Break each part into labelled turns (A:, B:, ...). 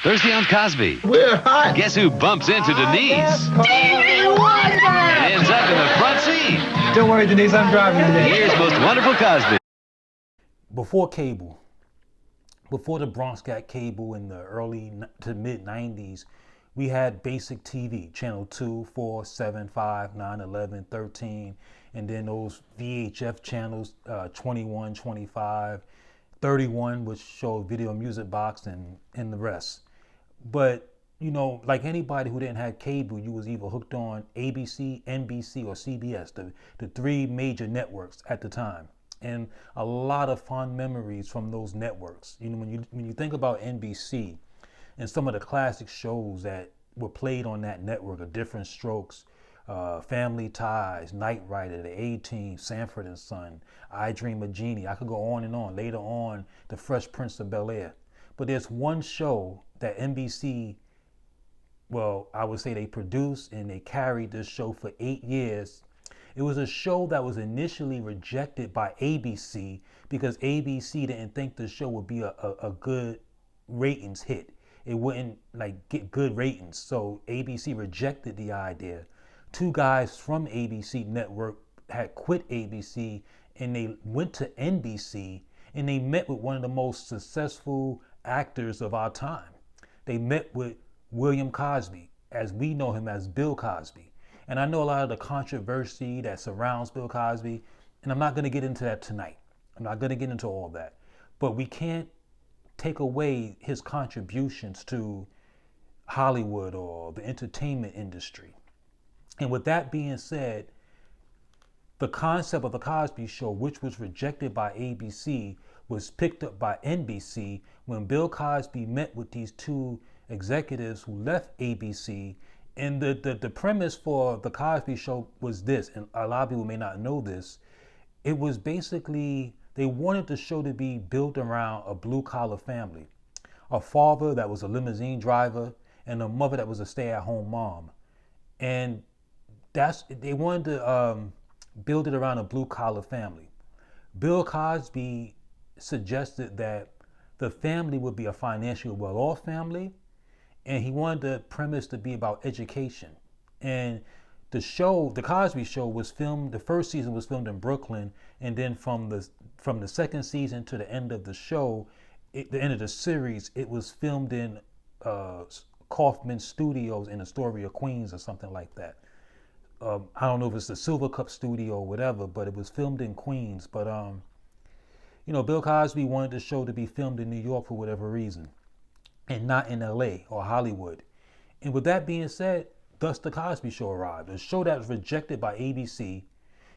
A: Thirsty on Cosby.
B: We're hot.
A: Guess who bumps into Denise?
B: Stevie Wonder!
A: And ends up in the front seat.
B: Don't worry, Denise, I'm driving today.
A: Here's Most Wonderful Cosby.
C: Before cable, before the Bronx got cable in the early to mid 90s, we had basic TV, channel 2, 4, 7, 5, 9, 11, 13, and then those VHF channels, 21, 25, 31, which showed video music box and the rest. But, you know, like anybody who didn't have cable, you was either hooked on ABC, NBC, or CBS, the three major networks at the time. And a lot of fond memories from those networks. You know, when you think about NBC and some of the classic shows that were played on that network, of Different Strokes, Family Ties, Knight Rider, The A-Team, Sanford and Son, I Dream of Jeannie. I could go on and on. Later on, The Fresh Prince of Bel-Air. But there's one show that NBC, well, I would say they produced and they carried this show for 8 years. It was a show that was initially rejected by ABC because ABC didn't think the show would be a good ratings hit. It wouldn't get good ratings. So ABC rejected the idea. Two guys from ABC Network had quit ABC and they went to NBC and they met with one of the most successful actors of our time. They met with William Cosby, as we know him as Bill Cosby. And I know a lot of the controversy that surrounds Bill Cosby, and I'm not going to get into that tonight. I'm not going to get into all that. But we can't take away his contributions to Hollywood or the entertainment industry. And with that being said, the concept of the Cosby Show, which was rejected by ABC, was picked up by NBC when Bill Cosby met with these two executives who left ABC. And the premise for the Cosby Show was this, and a lot of people may not know this. It was basically, they wanted the show to be built around a blue-collar family. A father that was a limousine driver and a mother that was a stay-at-home mom. And they wanted to build it around a blue-collar family. Bill Cosby suggested that the family would be a financially well-off family, and he wanted the premise to be about education. And the show, the Cosby Show, was filmed, the first season was filmed in Brooklyn, and then from the second season to the end of the show, the end of the series, it was filmed in Kaufman Studios in Astoria, Queens, or something like that. I don't know if it's the Silver Cup Studio or whatever, but it was filmed in Queens. But you know, Bill Cosby wanted the show to be filmed in New York for whatever reason, and not in LA or Hollywood. And with that being said, thus the Cosby Show arrived. A show that was rejected by ABC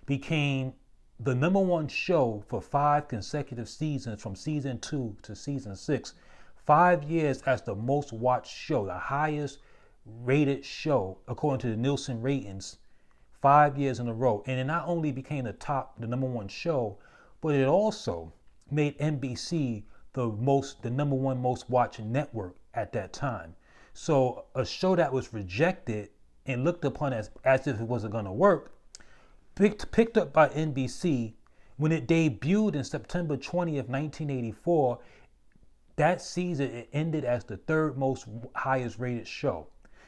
C: became the #1 show for 5 consecutive seasons, from season 2 to season 6. 5 years as the most watched show, the highest rated show according to the Nielsen ratings, 5 years in a row. And it not only became the #1 show, but it also made NBC the #1 most watched network at that time. So a show that was rejected and looked upon as if it wasn't going to work, picked up by NBC. When it debuted in September 20th, 1984, that season it ended as the third most highest rated show.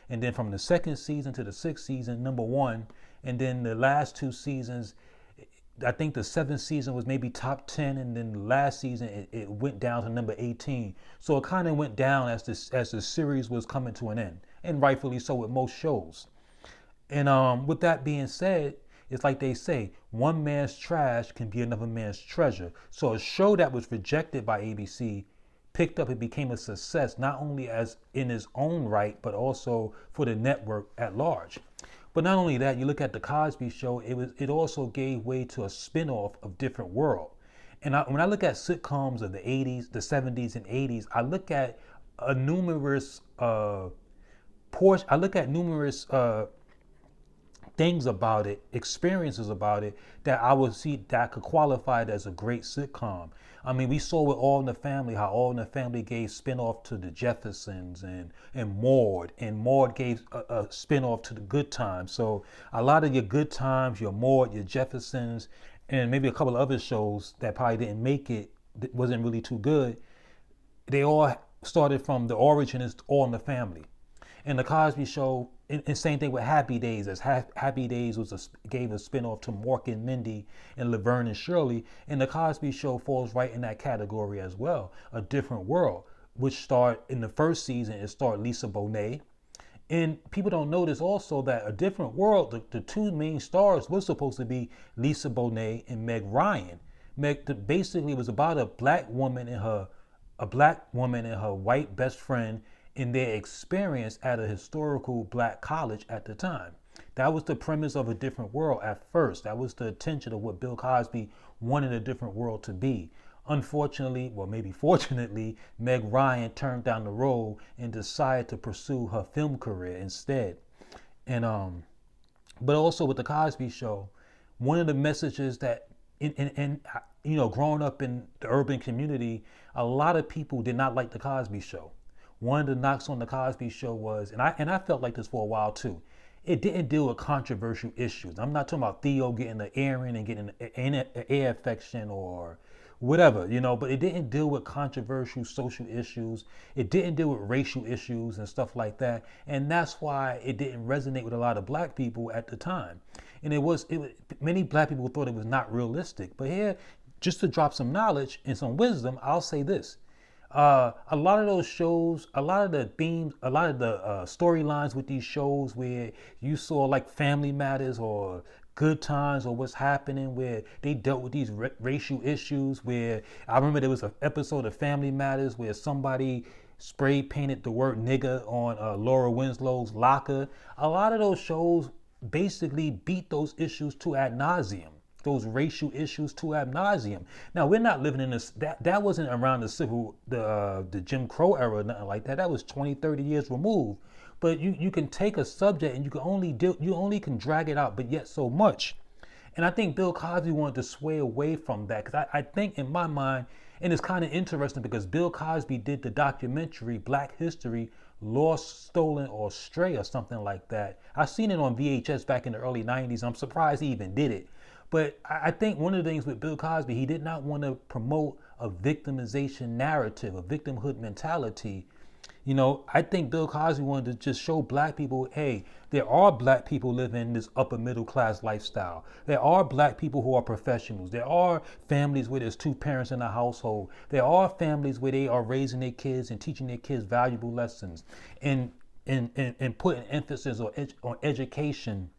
C: And then from the second season to the sixth season, #1. And then the last 2 seasons, I think the 7th season was maybe top 10, and then the last season it went down to number 18. So it kind of went down as the series was coming to an end, and rightfully so with most shows. And with that being said, it's like they say, one man's trash can be another man's treasure. So a show that was rejected by ABC picked up and became a success, not only as in its own right, but also for the network at large. But not only that, you look at the Cosby Show, it also gave way to a spin-off of Different World. And when I look at sitcoms of the 80s, the 70s and 80s, I look at numerous things about it, experiences about it, that I would see that could qualify it as a great sitcom. I mean, we saw with All in the Family, how All in the Family gave spin-off to the Jeffersons and Maude, and Maude gave a spin-off to the Good Times. So a lot of your Good Times, your Maude, your Jeffersons, and maybe a couple of other shows that probably didn't make it, wasn't really too good, they all started from the origin is All in the Family. And the Cosby Show, and same thing with Happy Days, as Happy Days gave a spinoff to Mork and Mindy and Laverne and Shirley, and the Cosby Show falls right in that category as well. A Different World, which starred in the first season, it starred Lisa Bonet. And people don't notice also that A Different World, the two main stars was supposed to be Lisa Bonet and Meg Ryan. Basically was about a black woman and her white best friend in their experience at a historical black college at the time. That was the premise of A Different World at first. That was the intention of what Bill Cosby wanted A Different World to be. Unfortunately, well maybe fortunately, Meg Ryan turned down the role and decided to pursue her film career instead. And but also with the Cosby Show, one of the messages that growing up in the urban community, a lot of people did not like the Cosby Show. One of the knocks on the Cosby Show was, and I felt like this for a while too, it didn't deal with controversial issues. I'm not talking about Theo getting the earring and getting an ear infection or whatever, but it didn't deal with controversial social issues. It didn't deal with racial issues and stuff like that. And that's why it didn't resonate with a lot of black people at the time. And many black people thought it was not realistic. But here, just to drop some knowledge and some wisdom, I'll say this. A lot of those shows, a lot of the themes, a lot of the storylines with these shows where you saw like Family Matters or Good Times or What's Happening, where they dealt with these racial issues, where I remember there was an episode of Family Matters where somebody spray painted the word nigger on Laura Winslow's locker. A lot of those shows basically beat those issues to ad nauseum. Those racial issues to ad nauseum. Now we're not living in this. That wasn't around the Jim Crow era or nothing like that. That was 20, 30 years removed. But you can take a subject and you only can drag it out, but yet so much. And I think Bill Cosby wanted to sway away from that, because I think in my mind, and it's kind of interesting because Bill Cosby did the documentary Black History, Lost, Stolen, or Stray or something like that. I seen it on VHS back in the early 90s. I'm surprised he even did it. But I think one of the things with Bill Cosby, he did not want to promote a victimization narrative, a victimhood mentality. I think Bill Cosby wanted to just show black people, hey, there are black people living this upper middle class lifestyle. There are black people who are professionals. There are families where there's two parents in a household. There are families where they are raising their kids and teaching their kids valuable lessons and putting emphasis on education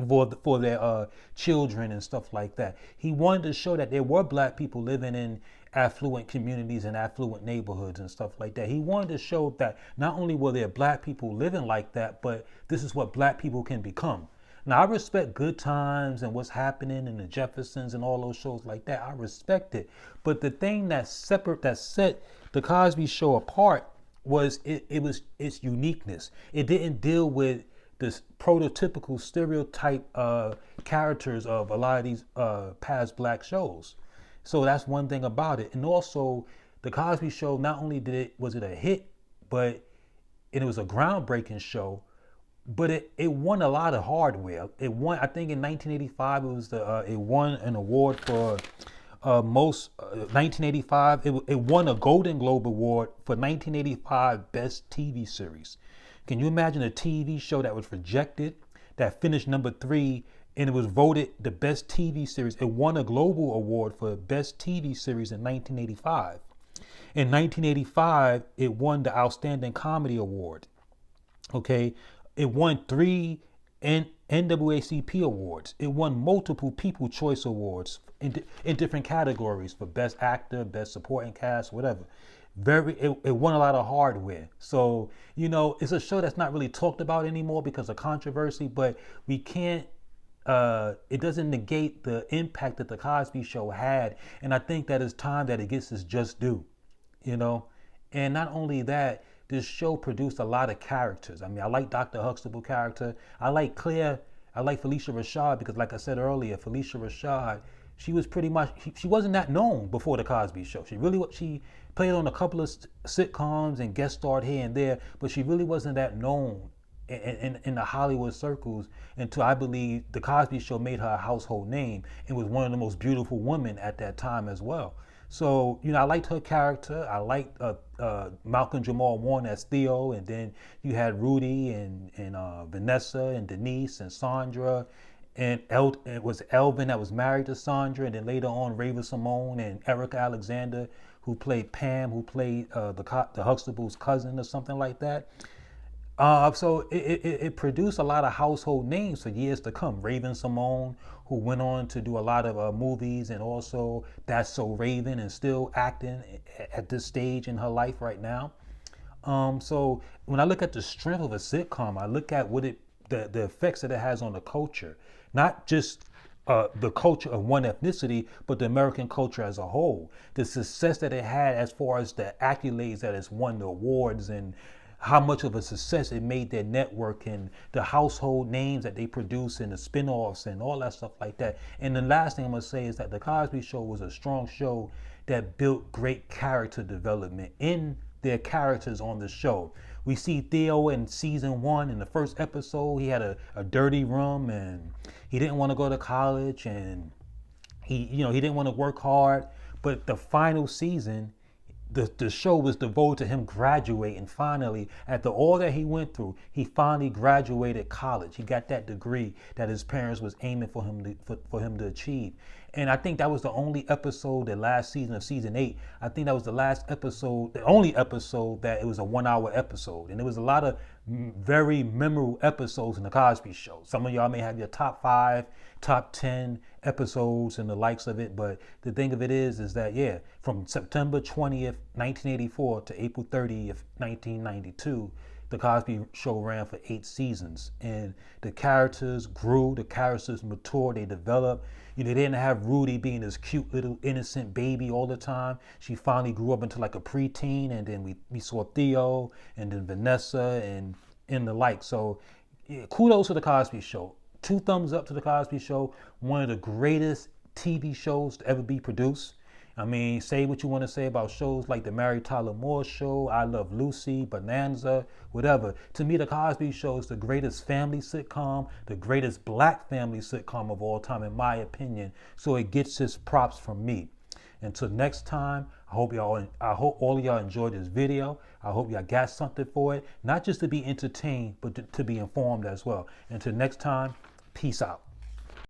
C: for their children and stuff like that. He wanted to show that there were black people living in affluent communities and affluent neighborhoods and stuff like that. He wanted to show that not only were there black people living like that, but this is what black people can become. Now, I respect Good Times and What's Happening and the Jeffersons and all those shows like that. I respect it. But the thing that set the Cosby Show apart was its uniqueness. It didn't deal with this prototypical stereotype characters of a lot of these past black shows. So that's one thing about it. And also, the Cosby Show, not only was it a hit, but it was a groundbreaking show, but it won a lot of hardware. It won, I think in 1985, it won an award for 1985. It won a Golden Globe Award for 1985 Best TV Series. Can you imagine a TV show that was rejected, that finished number 3, and it was voted the best TV series? It won a global award for Best TV Series in 1985. In 1985, it won the Outstanding Comedy Award. Okay, it won 3 NAACP awards. It won multiple People's Choice Awards in different categories for Best Actor, Best Supporting Cast, whatever. It won a lot of hardware. So, it's a show that's not really talked about anymore because of controversy, but we can't, it doesn't negate the impact that the Cosby Show had. And I think that it's time that it gets its just due, And not only that, this show produced a lot of characters. I mean, I like Dr. Huxtable character. I like Claire. I like Felicia Rashad because, like I said earlier, Felicia Rashad, she was pretty much, she wasn't that known before the Cosby Show. She played on a couple of sitcoms and guest starred here and there, but she really wasn't that known in the Hollywood circles until, I believe, the Cosby Show made her a household name and was one of the most beautiful women at that time as well. So, I liked her character. I liked Malcolm Jamal Warner as Theo, and then you had Rudy and Vanessa and Denise and Sandra, and it was Elvin that was married to Sandra, and then later on Raven Simone and Erica Alexander, who played Pam, who played the Huxtable's cousin or something like that. So it produced a lot of household names for years to come. Raven Simone, who went on to do a lot of movies, and also That's So Raven, and still acting at this stage in her life right now. So when I look at the strength of a sitcom, I look at the effects that it has on the culture, not just the culture of one ethnicity, but the American culture as a whole. The success that it had as far as the accolades that it's won, the awards, and how much of a success it made their network, and the household names that they produce, and the spin-offs and all that stuff like that. And the last thing I'm going to say is that The Cosby Show was a strong show that built great character development in their characters on the show. We see Theo in season 1, in the first episode, he had a dirty room, and he didn't want to go to college, and he didn't want to work hard. But the final season, the show was devoted to him graduating finally. After all that he went through, he finally graduated college. He got that degree that his parents was aiming for him to achieve. And I think that was the only episode, the last season of season 8. I think that was the last episode, the only episode that it was a 1-hour episode. And there was a lot of very memorable episodes in The Cosby Show. Some of y'all may have your top 5, top 10 episodes and the likes of it. But the thing of it is that, from September 20th, 1984 to April 30th, 1992, The Cosby Show ran for 8 seasons. And the characters grew, the characters matured, they developed. They didn't have Rudy being this cute little innocent baby all the time. She finally grew up into like a preteen, and then we saw Theo, and then Vanessa, and the like. So kudos to The Cosby Show. 2 thumbs up to The Cosby Show. One of the greatest TV shows to ever be produced. I mean, say what you want to say about shows like The Mary Tyler Moore Show, I Love Lucy, Bonanza, whatever. To me, The Cosby Show is the greatest family sitcom, the greatest black family sitcom of all time, in my opinion. So it gets its props from me. Until next time, I hope all of y'all enjoyed this video. I hope y'all got something for it, not just to be entertained, but to be informed as well. Until next time, peace out.